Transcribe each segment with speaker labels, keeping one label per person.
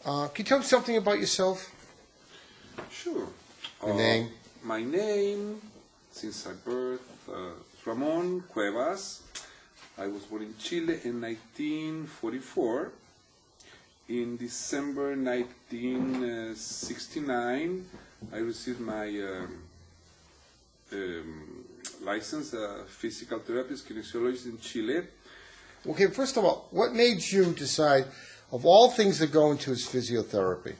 Speaker 1: Can you tell me something about yourself?
Speaker 2: Sure.
Speaker 1: Your name?
Speaker 2: My name, since I birth, Ramon Cuevas. I was born in Chile in 1944. In December 1969, I received my license, physical therapist, kinesiologist in Chile.
Speaker 1: Okay, first of all, what made you decide, of all things that go into his physiotherapy?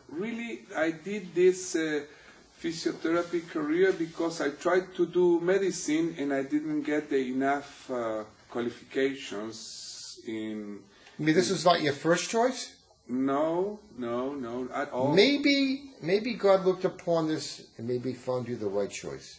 Speaker 2: Really, I did this physiotherapy career because I tried to do medicine and I didn't get enough qualifications in...
Speaker 1: I mean, this was not your first choice?
Speaker 2: No, at all.
Speaker 1: Maybe God looked upon this and maybe found you the right choice.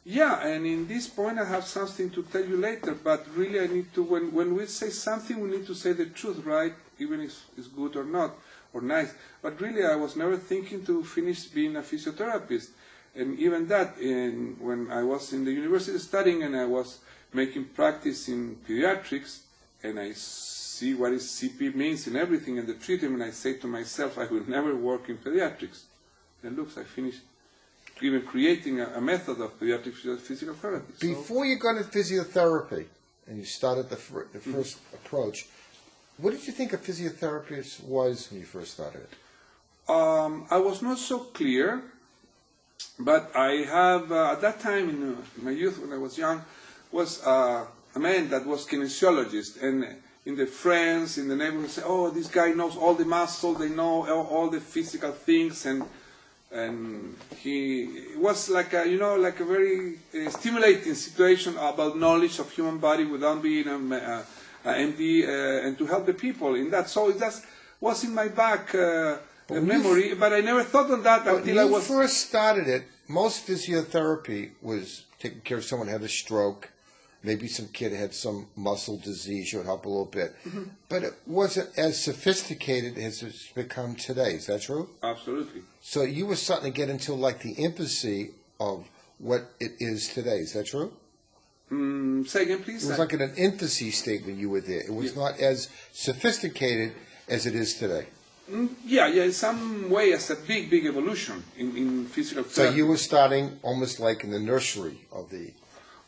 Speaker 2: Yeah, and in this point I have something to tell you later, but really I need to, when we say something, we need to say the truth, right? Even if it's good or not, or nice. But really I was never thinking to finish being a physiotherapist. And even that, when I was in the university studying and I was making practice in pediatrics, and I see what is CP means and everything and the treatment, and I say to myself, I will never work in pediatrics. And looks, I finished even creating a method of pediatric physical therapy.
Speaker 1: Before you got into physiotherapy, and you started the first approach, what did you think a physiotherapist was when you first started it?
Speaker 2: I was not so clear, but I have, at that time in my youth when I was young, was a man that was kinesiologist, and in the friends, in the neighborhood, say, oh, this guy knows all the muscles, they know all the physical things, and he was like a, like a very stimulating situation about knowledge of human body without being an MD, and to help the people in that. So it just was in my back memory, but I never thought on that until I was...
Speaker 1: When you first started it, most physiotherapy was taking care of someone who had a stroke, maybe some kid had some muscle disease, you would help a little bit. Mm-hmm. But it wasn't as sophisticated as it's become today. Is that true?
Speaker 2: Absolutely.
Speaker 1: So you were starting to get into like the infancy of what it is today. Is that true?
Speaker 2: Say again, please.
Speaker 1: It was like in an infancy state when you were there. It was not as sophisticated as it is today.
Speaker 2: Yeah, in some way it's a big evolution in physical therapy.
Speaker 1: So you were starting almost like in the nursery of the...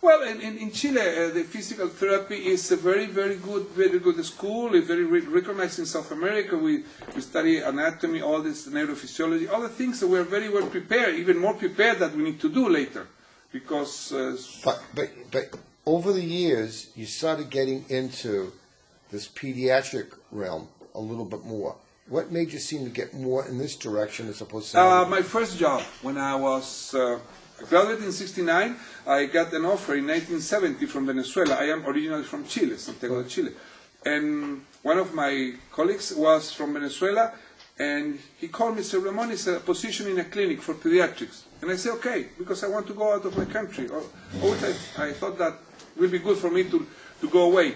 Speaker 2: Well, in Chile, the physical therapy is a very good school. It's very recognized in South America. We study anatomy, all this neurophysiology, all the things that we're very well prepared, even more prepared that we need to do later. Because...
Speaker 1: But over the years, you started getting into this pediatric realm a little bit more. What made you seem to get more in this direction as opposed to...
Speaker 2: my first job, when I was... graduated in '69, I got an offer in 1970 from Venezuela. I am originally from Chile, Santiago de Chile. And one of my colleagues was from Venezuela, and he called me and said, Ramon, it's a position in a clinic for pediatrics. And I said, okay, because I want to go out of my country. I thought that would be good for me to go away.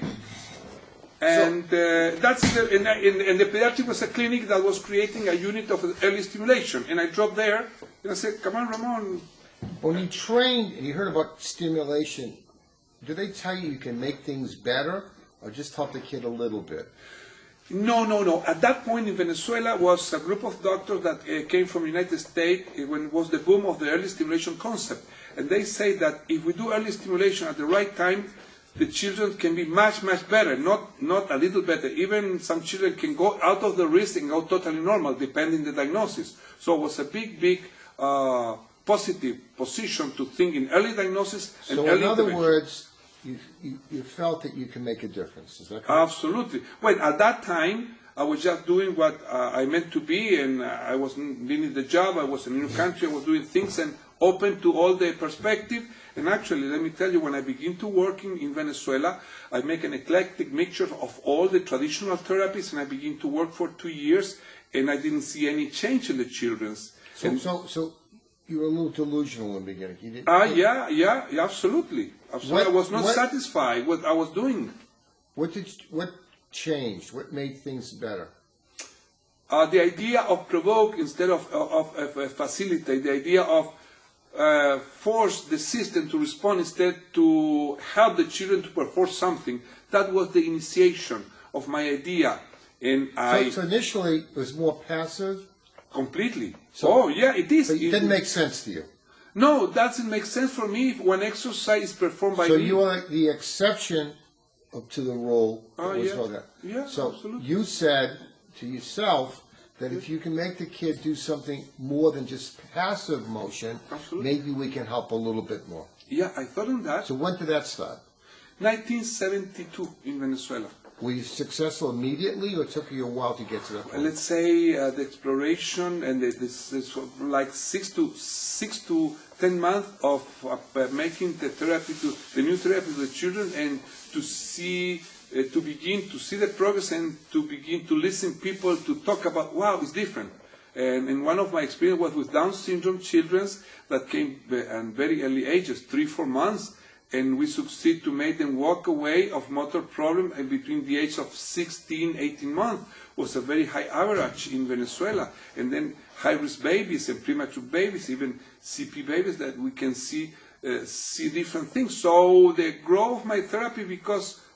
Speaker 2: And and the pediatric was a clinic that was creating a unit of early stimulation. And I dropped there, and I said, come on, Ramon.
Speaker 1: When you trained and you heard about stimulation, do they tell you can make things better or just help the kid a little bit?
Speaker 2: No. At that point in Venezuela was a group of doctors that came from the United States when it was the boom of the early stimulation concept. And they say that if we do early stimulation at the right time, the children can be much better, not a little better. Even some children can go out of the risk and go totally normal, depending on the diagnosis. So it was a big positive position to think in early diagnosis and early intervention.
Speaker 1: So in other words, you felt that you can make a difference, is that correct?
Speaker 2: Absolutely. Well, at that time, I was just doing what I meant to be, and I wasn't leaving the job, I was in a new country, I was doing things and open to all the perspective. And actually, let me tell you, when I begin to work in Venezuela, I make an eclectic mixture of all the traditional therapies, and I begin to work for 2 years, and I didn't see any change in the children's.
Speaker 1: So you were a little delusional in the beginning. You didn't.
Speaker 2: Yeah, absolutely. I was not satisfied with what I was doing.
Speaker 1: What changed? What made things better?
Speaker 2: The idea of provoke instead of facilitate. The idea of force the system to respond instead to help the children to perform something. That was the initiation of my idea. And
Speaker 1: So initially, it was more passive?
Speaker 2: completely.
Speaker 1: So-
Speaker 2: Yeah, it is.
Speaker 1: But it didn't make sense to you?
Speaker 2: No, that doesn't make sense for me when exercise is performed by
Speaker 1: So
Speaker 2: me.
Speaker 1: you are the exception to the rule. that was
Speaker 2: yeah.
Speaker 1: held out.
Speaker 2: Yeah,
Speaker 1: So
Speaker 2: absolutely.
Speaker 1: you said to yourself that if you can make the kid do something more than just passive motion,
Speaker 2: Absolutely.
Speaker 1: maybe we can help a little bit more.
Speaker 2: Yeah, I thought on that.
Speaker 1: So when did that start?
Speaker 2: 1972 in Venezuela.
Speaker 1: Were you successful immediately, or it took you a while to get to that point?
Speaker 2: Let's say the exploration and this like 6 to 10 months of making the therapy the new therapy to the children, and to see to begin to see the progress, and to begin to listen people to talk about, wow, it's different. And one of my experience was with Down syndrome children that came at very early ages, 3-4 months, and we succeed to make them walk away of motor problem, and between the age of 16, 18 months was a very high average in Venezuela. And then high-risk babies and premature babies, even CP babies, that we can see different things. So the growth of my therapy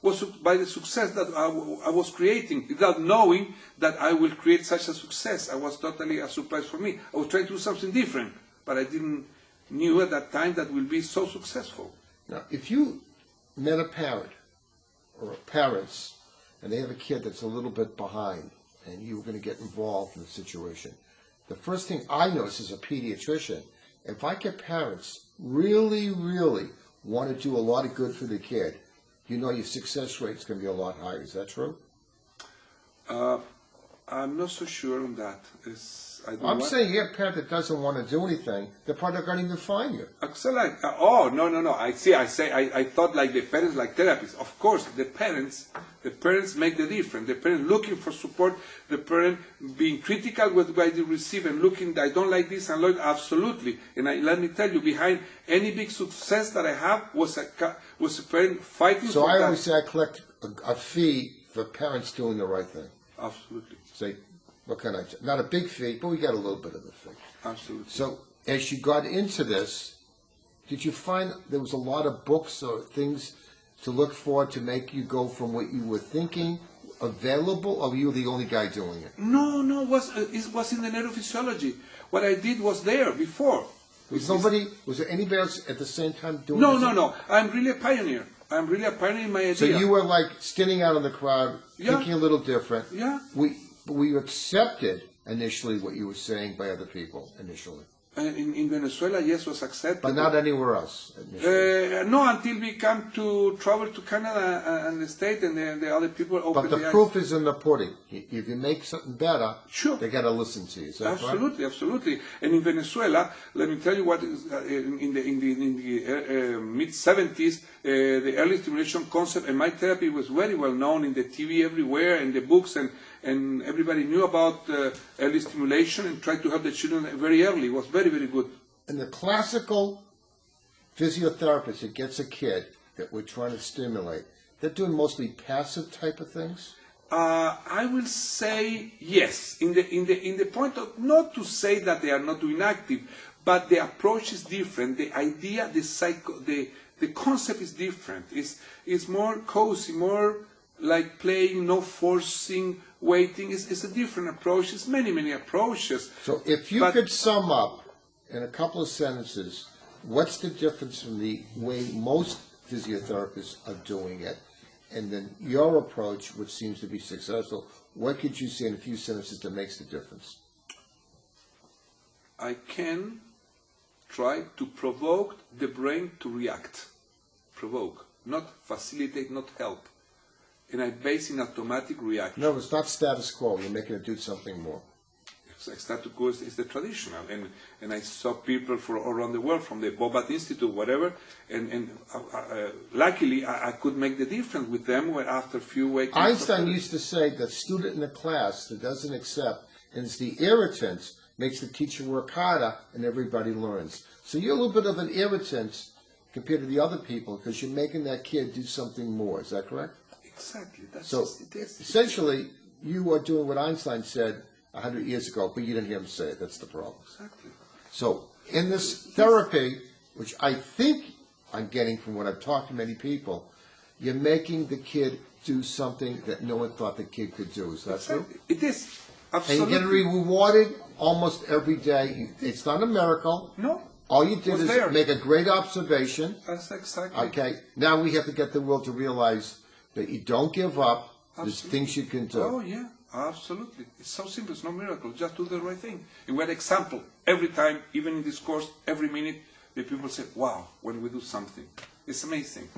Speaker 2: was by the success that I was creating, without knowing that I will create such a success. I was totally a surprise for me. I was trying to do something different, but I didn't knew at that time that will be so successful.
Speaker 1: Now, if you met a parent or parents and they have a kid that's a little bit behind and you were going to get involved in the situation, the first thing I notice as a pediatrician, if I get parents really, really want to do a lot of good for the kid, you know your success rate is going to be a lot higher. Is that true?
Speaker 2: I'm not so sure on that.
Speaker 1: I'm saying you have a parent that doesn't want to do anything, they're probably not going to even find you.
Speaker 2: No. I thought like the parents, like therapists. Of course, the parents make the difference. The parent looking for support, the parent being critical with what they receive and looking, I don't like this and like, absolutely. And let me tell you, behind any big success that I have was a parent fighting
Speaker 1: So
Speaker 2: for
Speaker 1: I
Speaker 2: that.
Speaker 1: always say I collect a fee for parents doing the right thing.
Speaker 2: Absolutely.
Speaker 1: Say, what can I say? Not a big fee, but we got a little bit of a fee.
Speaker 2: Absolutely.
Speaker 1: So as you got into this, did you find there was a lot of books or things to look for to make you go from what you were thinking available, or were you the only guy doing it?
Speaker 2: No, it was in the neurophysiology. What I did was there before.
Speaker 1: Was there anybody else at the same time doing this?
Speaker 2: No. I'm really a pioneer. I'm really a pioneer in my idea.
Speaker 1: So you were like standing out in the crowd,
Speaker 2: Yeah.
Speaker 1: thinking a little different.
Speaker 2: Yeah.
Speaker 1: Were you accepted initially what you were saying by other people initially?
Speaker 2: In Venezuela, yes, was accepted.
Speaker 1: But not anywhere else initially?
Speaker 2: No, until we come to travel to Canada and the States, and the other people open
Speaker 1: But the
Speaker 2: eyes.
Speaker 1: proof is in the pudding. If you make something better,
Speaker 2: Sure.
Speaker 1: they got to listen to you. Is that
Speaker 2: Absolutely, absolutely. And in Venezuela, let me tell you what is in the mid 70s, the early stimulation concept and my therapy was very well known in the TV everywhere, and the books, and everybody knew about early stimulation and tried to help the children very early. It was very, very good.
Speaker 1: And the classical physiotherapist that gets a kid that we're trying to stimulate, they're doing mostly passive type of things?
Speaker 2: I will say yes. In the point of, not to say that they are not doing active, but the approach is different. The idea, the concept is different. It's more cozy, more like playing, no forcing, waiting. It's a different approach. It's many approaches.
Speaker 1: So if you could sum up in a couple of sentences, what's the difference from the way most physiotherapists are doing it, and then your approach, which seems to be successful? What could you say in a few sentences that makes the difference?
Speaker 2: I can try to provoke the brain to react. Provoke, not facilitate, not help. And I base in automatic reaction.
Speaker 1: No, it's not status quo. You're making it do something more.
Speaker 2: Status quo is the traditional, and I saw people from around the world, from the Bobat Institute, whatever, and luckily I could make the difference with them where after a few weeks.
Speaker 1: Einstein used to say that student in the class that doesn't accept, and it's the irritant, makes the teacher work harder, and everybody learns. So you're a little bit of an irritant compared to the other people because you're making that kid do something more. Is that correct?
Speaker 2: Exactly.
Speaker 1: So essentially, you are doing what Einstein said 100 years ago, but you didn't hear him say it. That's the problem.
Speaker 2: Exactly.
Speaker 1: So in this therapy, which I think I'm getting from what I've talked to many people, you're making the kid do something that no one thought the kid could do. Is that true?
Speaker 2: It is.
Speaker 1: And
Speaker 2: Absolutely.
Speaker 1: you're getting rewarded almost every day. It's not a miracle.
Speaker 2: No.
Speaker 1: All you did
Speaker 2: Was
Speaker 1: is
Speaker 2: there.
Speaker 1: make a great observation.
Speaker 2: That's exactly.
Speaker 1: Okay, now we have to get the world to realize that you don't give up. There's
Speaker 2: Absolutely.
Speaker 1: things you can do.
Speaker 2: Oh, yeah, absolutely. It's so simple. It's no miracle. Just do the right thing. And we're example. Every time, even in this course, every minute, the people say, wow, when we do something. It's amazing.